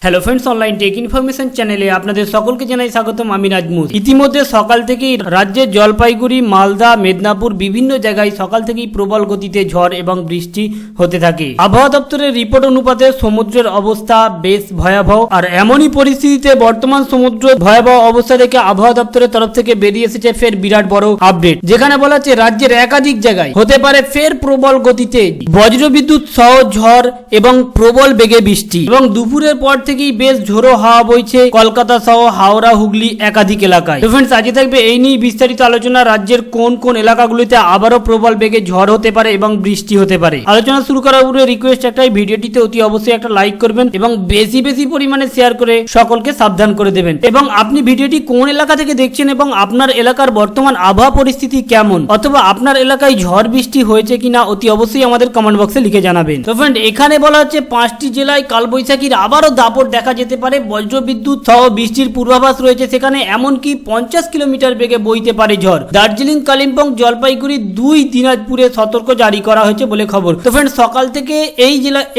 Hello friends, online take information চ্যানেলে আপনাদের সকলকে জানাই স্বাগতম। আমি নাজমুল। ইতিমধ্যে সকাল থেকেই রাজ্যের জলপাইগুড়ি, মালদা, মেদিনীপুর বিভিন্ন জায়গায় সকাল থেকেই প্রবল গতিতে ঝড় এবং বৃষ্টি হতে থাকে। আবহাওয়া দপ্তরের রিপোর্ট অনুপাতে সমুদ্রের অবস্থা বেশ ভয়াবহ। আর এমনই পরিস্থিতিতে বর্তমান সমুদ্র ভয়াবহ অবস্থা দেখে আবহাওয়া দপ্তরের তরফ থেকে বেরিয়ে এসেছে ফের বিরাট বড় আপডেট, যেখানে বলা হচ্ছে রাজ্যের একাধিক জায়গায় হতে পারে ফের প্রবল গতিতে বজ্রবিদ্যুৎ সহ ঝড় এবং প্রবল বেগে বৃষ্টি। এবং দুপুরের পর থেকেই বেশ ঝোড়ো হাওয়া বইছে কলকাতা সহ হাওড়া, হুগলি একাধিক এলাকায়। তো ফ্রেন্ডস, আজকে থাকবে এই নিয়ে বিস্তারিত আলোচনা। রাজ্যের কোন কোন এলাকাগুলিতে আবারও প্রবল বেগে ঝড় হতে পারে এবং বৃষ্টি হতে পারে। আলোচনা শুরু করার পূর্বে রিকোয়েস্ট একটাই, ভিডিওটিতে অতি অবশ্যই একটা লাইক করবেন এবং বেশি বেশি পরিমাণে শেয়ার করে সকলকে সাবধান করে দেবেন। এবং আপনি ভিডিওটি কোন এলাকা থেকে দেখছেন এবং আপনার এলাকার বর্তমান আবহাওয়া পরিস্থিতি কেমন, অথবা আপনার এলাকায় ঝড় বৃষ্টি হয়েছে কিনা অতি অবশ্যই আমাদের কমেন্ট বক্সে লিখে জানাবেন। তো ফ্রেন্ড, এখানে বলা হচ্ছে 5টি জেলায় কালবৈশাখীর আবারও দাপট দেখা যেতে পারে। বজ্রবিদ্যুৎ সহ বৃষ্টির পূর্বাভাস রয়েছে সেখানে। এমনকি 50 কিলোমিটার বেগে বইতে পারে ঝড়। দার্জিলিং, কালিম্পং, জলপাইগুড়ি, 2 দিনাজপুরে সতর্ক জারি করা হয়েছে বলে খবর। তো ফ্রেন্ড, সকাল থেকে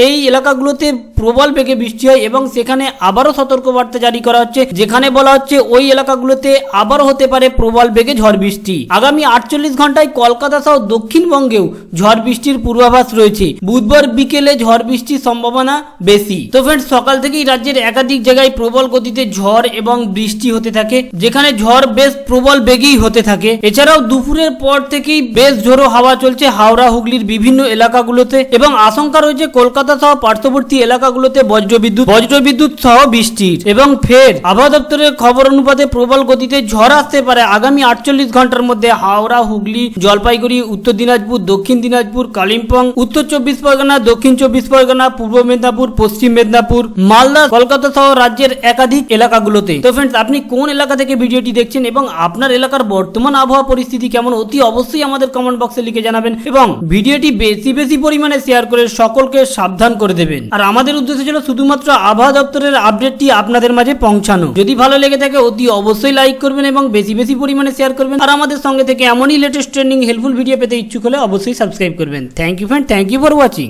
এই এলাকাগুলোতে প্রবল বেগে বৃষ্টি হয় এবং সেখানে আবারও সতর্কবার্তা জারি করা হচ্ছে, যেখানে বলা হচ্ছে ওই এলাকাগুলোতে আবারও হতে পারে প্রবল বেগে ঝড় বৃষ্টি। আগামী 48 ঘন্টায় কলকাতা সহ দক্ষিণবঙ্গেও ঝড় বৃষ্টির পূর্বাভাস রয়েছে। বুধবার বিকেলে ঝড় বৃষ্টির সম্ভাবনা বেশি। তো ফ্রেন্ড, সকাল থেকেই রাজ্যের একাধিক জায়গায় প্রবল গতিতে ঝড় এবং বৃষ্টি হতে থাকে, যেখানে ঝড় বেশ প্রবল বেগেই হতে থাকে। এছাড়াও দুপুরের পর থেকেই বেশ ঝোড়ো হাওয়া চলছে হাওড়া, হুগলির বিভিন্ন এলাকাগুলোতে এবং আশঙ্কা রয়েছে কলকাতা সহ পার্শ্ববর্তী এলাকাগুলোতে বজ্রবিদ্যুৎ সহ বৃষ্টির। এবং ফের আবহাওয়া দপ্তরের খবর অনুপাতে প্রবল গতিতে ঝড় আসতে পারে আগামী 48 ঘন্টার মধ্যে হাওড়া, হুগলি, জলপাইগুড়ি, উত্তর দিনাজপুর, দক্ষিণ দিনাজপুর, কালিম্পং, উত্তর 24 পরগনা, দক্ষিণ 24 পরগনা, পূর্ব মেদিনীপুর, পশ্চিম মেদিনীপুর, মালদা, কলকাতা সহ রাজ্যের একাধিক এলাকাগুলোতে। তো ফ্রেন্ডস, আপনি কোন এলাকা থেকে ভিডিওটি দেখছেন এবং আপনার এলাকার বর্তমান আবহাওয়া পরিস্থিতি কেমন অতি অবশ্যই আমাদের কমেন্ট বক্সে লিখে জানাবেন এবং ভিডিওটি বেশি বেশি পরিমাণে শেয়ার করে সকলকে সাবধান করে দেবেন। আর আমাদের উদ্দেশ্য ছিল শুধুমাত্র আবহাওয়া দপ্তরের আপডেটটি আপনাদের মাঝে পৌঁছানো। যদি ভালো লেগে থাকে অতি অবশ্যই লাইক করবেন এবং বেশি বেশি পরিমাণে শেয়ার করবেন। আর আমাদের সঙ্গে থেকে এমনই লেটেস্ট ট্রেন্ডিং হেল্পফুল ভিডিও পেতে ইচ্ছুক হলে অবশ্যই সাবস্ক্রাইব করবেন। Thank you friend, thank you for watching.